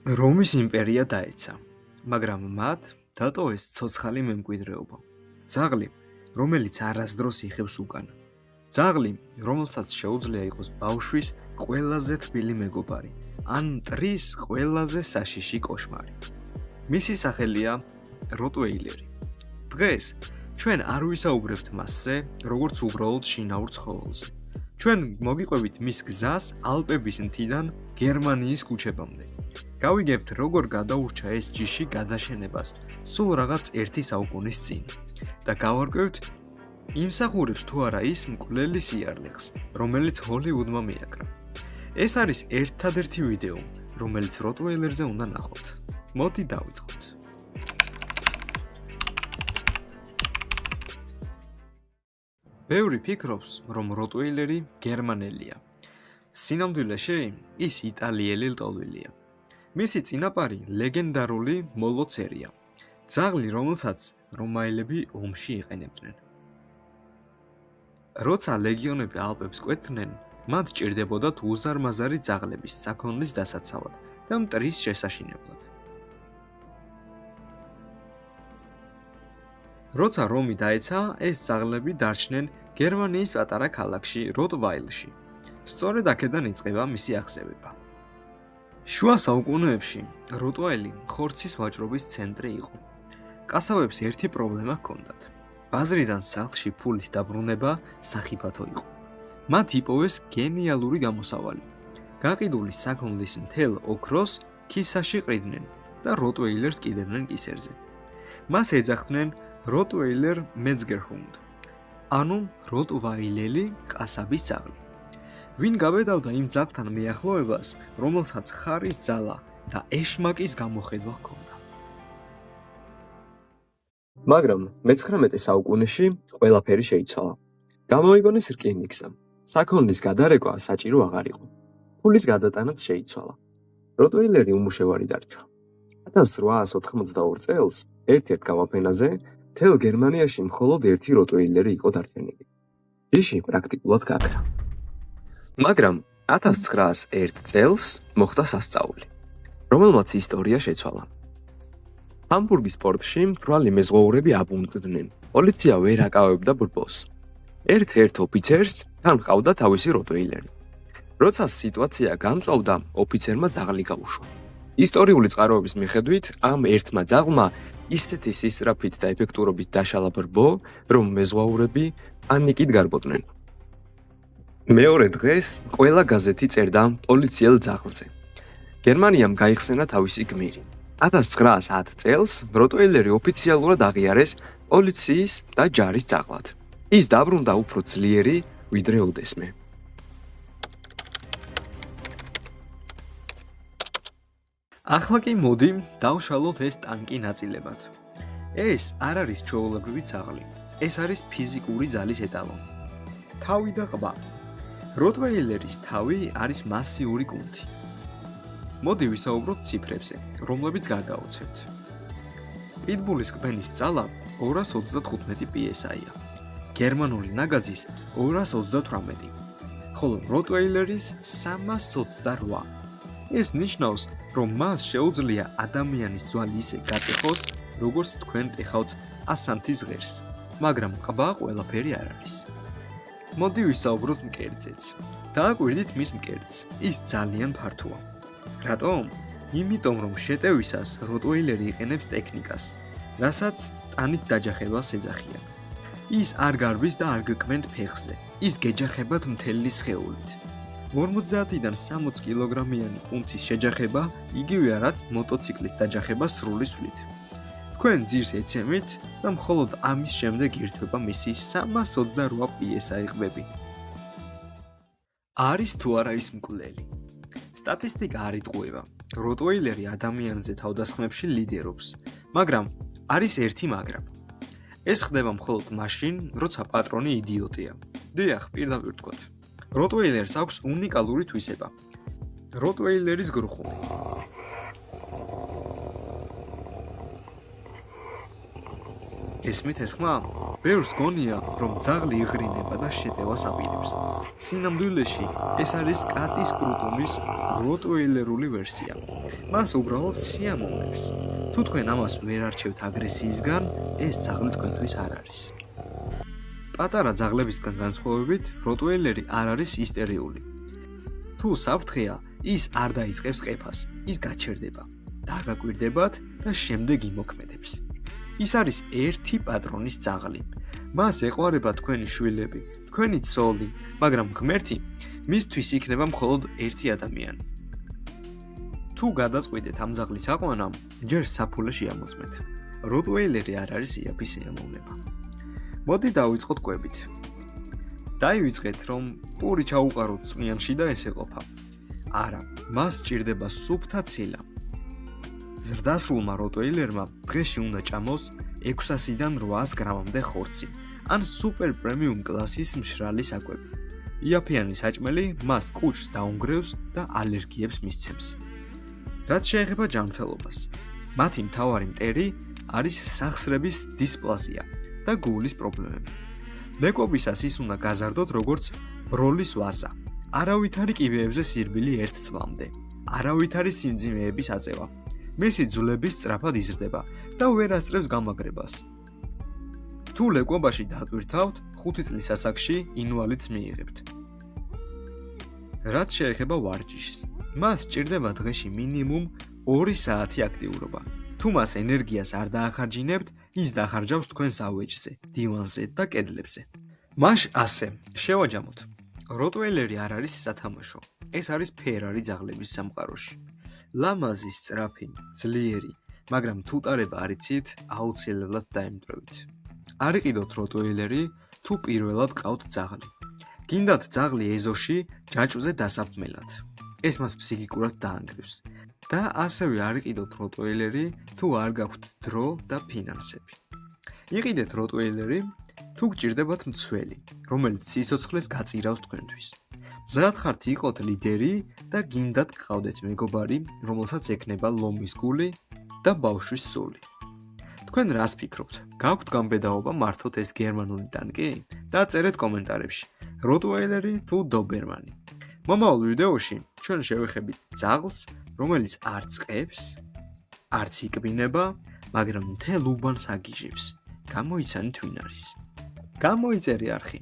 რომის იმპერია დაეცა, მაგრამ მათ დატოვეს ცოცხალი მემკვიდრეობა. ძაღლი, რომელიც არასდროს იხევს უკან. ძაღლი, რომელსაც შეუძლია იყოს ბავშვის ყველაზე თბილი მეგობარი, ან მტრის ყველაზე საშიში კოშმარი. მისი სახელია როტვეილერი. დღეს ჩვენ არ ვისაუბრებთ მასზე, როგორც უბრალოდ შინაურ ცხოველზე. ჩვენ მოგიყვებით მის გზას ალპების მთიდან გერმანიის ქუჩებამდე. გავიგებთ, როგორ გადაურჩა ეს ჯიში გადაშენებას სულ რაღაც 1 საუკუნის წინ და გავარკვევთ, იმსახურებს თუ არა ის მკვლელი სიარლიხს, რომელიც ჰოლივუდმა მიაკრა. ეს არის ერთადერთი ვიდეო, რომელიც როტვეილერზე უნდა ნახოთ. მოდი დავიწყოთ. ბევრი ფიქრობს, რომ როტვეილერი გერმანელია. სინამდვილეში ის იტალიელი ლტოლვილია. მისი წინაპარი ლეგენდარული მოლოცერია, ძაღლი, რომელსაც რომაელები ომში იყენებდნენ. როცა ლეგიონები ალპებს კვეთდნენ, მათ სჭირდებოდათ უზარმაზარი ძაღლების საქონლის დასაცავად და მტრის შესაშინებლად. როცა რომი დაეცა, ეს ძაღლები დარჩნენ გერმანიის პატარა ქალაქში როტვაილში. სწორედ აქედან იწყება მისი აღზევება. შუა საუკუნეებში როტვაილი ხორცის ვაჭრობის ცენტრი იყო. კასავებს ერთი პრობლემა ჰქონდათ. ბაზრიდან სახლში ფულის დაბრუნება სახიფათო იყო. მათ იპოვეს გენიალური გამოსავალი. გაყიდული საქონლის მთელ ოქროს ქისაში ყრიდნენ და როტვეილერს კიდევდნენ კისერზე. მას ეძახდნენ როტვეილერ მეცგერჰუნდ, ანუ როტვაილელი ყასაბის ძაღლი. ვინ გაბედავდა იმ ძაღლთან მიახლოებას, რომელსაც ხარის ძალა და ეშმაკის გამოხედვა ჰქონდა. მაგრამ მე-19 საუკუნეში ყველაფერი შეიცვალა. გამოიგონეს რკინიგზა. საქონლის გადარეკვა საჭირო აღარ იყო. ფულის გადატანაც შეიცვალა. როტვეილერი უმუშევარი დარჩა. 1882 წელს ერთ-ერთ გამოფენაზე მთელ გერმანიაში მხოლოდ ერთი როტვეილერი იყო დარჩენილი. ჯიში პრაქტიკულად გაქრა. მაგრამ 1901 წელს მოხდა სასწაული, რომელმაც ისტორია შეცვალა. ჰამბურგის პორტში მრგვალი მეზღვაურები აბუნტდნენ. პოლიცია ვერ აკავებდა ბრბოს. ერთ-ერთ ოფიცერს თან ჰყავდა თავისი როტვეილერი. როცა სიტუაცია გამწვავდა, ოფიცერმა ძაღლი გაუშვა. ისტორიული წყაროების მიხედვით, ამ ერთმა ძაღლმა ისეთი სისწრაფით და ეფექტურობით დაშალა ბრბო, რომ მეზღვაურები პანიკით გარბოდნენ. მეორე დღეს ყველა გაზეთი წერდა პოლიციელ ძაღლზე. გერმანიამ გაიხსენა თავისი გმირი. 1910 წელს როტვეილერი ოფიციალურად აღიარეს პოლიციის და ჯარის ძაღლად. ის დაბრუნდა უფრო ძლიერი, ვიდრე ოდესმე. ახლა კი მოდი დავშალოთ ეს ტანკი ნაწილებად. ეს არ არის ჩვეულებრივი ძაღლი. ეს არის ფიზიკური ძალის ეტალონი. თავი და ყბა. როტვეილერის თავი არის მასიური კუნთი. მოდი ვისაუბროთ ციფრებზე, რომლებიც გაგაოცებთ. პიტბულის ყბენის ძალა 235 PSI-ია. გერმანული ნაგაზის 238, ხოლო როტვეილერის 328. ეს ნიშნავს, რომ მას შეუძლია ადამიანის ძვალი ისე გაწეხოს, როგორც თქვენ ტეხავთ ასანთის ღერს, მაგრამ ყბა ყველაფერი არ არის. მოდი ვისაუბროთ მკერდზეც. დააკვირდით მის მკერდს. ის ძალიან ფართოა. რატომ? იმიტომ, რომ შეტევისას როტვეილერი იყენებს ტექნიკას, რასაც ტანით დაჯახებას ეძახიან. ის არ გარბის და არ გკმენთ ფეხზე. ის გეჯახებათ მთელი სხეულით. 50-დან 60 კილოგრამიანი კუნთის შეჯახება იგივეა, რაც მოტოციკლის დაჯახება სრული სვლით. თქვენ ძირს ეცემით და მხოლოდ ამის შემდეგ ირთვება მისი 328 PSI ყბები. არის თუ არა ის მკვლელი? სტატისტიკა არ იტყუება. როტვეილერი ადამიანზე თავდასხმებში ლიდერობს, მაგრამ არის ერთი მაგრამ. ეს ხდება მხოლოდ მაშინ, როცა პატრონი იდიოტია. დიახ, პირდაპირ ვთქვათ. როტვეილერს აქვს უნიკალური თვისება. როტვეილერის გრუხუმი. გესმით ეს ხმა? ბევრს გონია, რომ ძაღლი იღრინება და შეტევას აპირებს. სინამდვილეში ეს არის კატის კრუტონის როტვეილერული ვერსია. მას უბრალოდ სიამოვნებს. თუ თქვენ ამას ვერ არჩევთ აგრესიისგან, ეს ძაღლი თქვენთვის არ არის. პატარა ძაღლებისგან განსხვავებით, როტვეილერი არ არის ისტერიული. თუ საფრთხეა, ის არ დაიწყებს ყეფას, ის გაჩერდება, დაგაკვირდებათ და შემდეგ იმოქმედებს. ის არის ერთი პატრონის ძაღლი. მას ეყვარება თქვენი შვილები, თქვენი ცოლი, მაგრამ ღმერთი მისთვის იქნება მხოლოდ ერთი ადამიანი. თუ გადაწყვიტეთ ამ ძაღლის აყვანამ, ჯერ საფულე შეამოწმეთ. როტვეილერი არ არის იაფი სიამოვნება. მოდი დავიწყოთ კვებით. დაივიწყეთ, რომ პური ჩაუყაროთ წვნიანში და ეს ეყოფა. არა, მას სჭირდება სუფთა ცილა. ზრდასრულმა როტვეილერმა დღეში უნდა ჭამოს 600-დან 800 გრამამდე ხორცი, ან სუპერ პრემიუმ კლასის მშრალი საკვები. იაფიანი საჭმელი მას კუჭს დაუნგრევს და ალერგიებს მისცემს. რაც შეეხება ჯანმრთელობას, მათი მთავარი მტერი არის სახსრების დისპლაზია და გულის პრობლემები. მეკობისას ის უნდა გაზარდოთ როგორც ბროლის ვაზა. არავითარი კიბეებზე სირბილი 1 წლამდე. არავითარი სიმძიმეების აწევა. მისი ძვლები სწრაფად იზრდება და ვერ ასწრებს გამაგრებას. თუ ლეკობაში დატვირთავთ, 5 წლის ასაკში ინვალიდს მიიღებთ. რაც შეეხება ვარჯიშს, მას სჭირდება დღეში მინიმუმ 2 საათი აქტიურობა. თუ მას ენერგიას არ დაახარჯინებთ, ის დახარჯავს თქვენ ზავეჯზე, დივანზე და კედლებზე. მაშ ასე, შევაჯამოთ. როტვეილერი არ არის სათამაშო. ეს არის ფერარი ძაღლების სამყაროში. ლამაზი, სწრაფი, ძლიერი, მაგრამ თუ ტარება არ იცით, აუცილებლად დაემტვრევით. არ იყიდოთ როტვეილერი, თუ პირველად ყავთ ძაღლი. გინდათ ძაღლი ეზოში ჯაჭვზე დასაბრმელად. ეს მას ფსიქიკურად დაანგრევს. და ასევე არ იყიდოთ როტვეილერი, თუ არ გაქვთ დრო და ფინანსები. იყიდეთ როტვეილერი, თუ გჭირდებათ მცველი, რომელიც სიცოცხლეს გაწირავს თქვენთვის. მზად ხართ იყოთ ლიდერი და გინდათ გყავდეთ მეგობარი, რომელსაც ექნება ლომის გული და ბავშვის სული. თქვენ რას ფიქრობთ? გაქვთ გამბედაობა მართოთ ეს გერმანული ტანკი? დაწერეთ კომენტარებში. როტვეილერი თუ დობერმანი. მომავალ ვიდეოში ჩვენ შევეხებით ძაღლს, რომელიც არ წყებს, არც იკბინება, მაგრამ მთელ უბანს აგიჟებს. გამოიცანით ვინ არის. გამოიწერი არხი.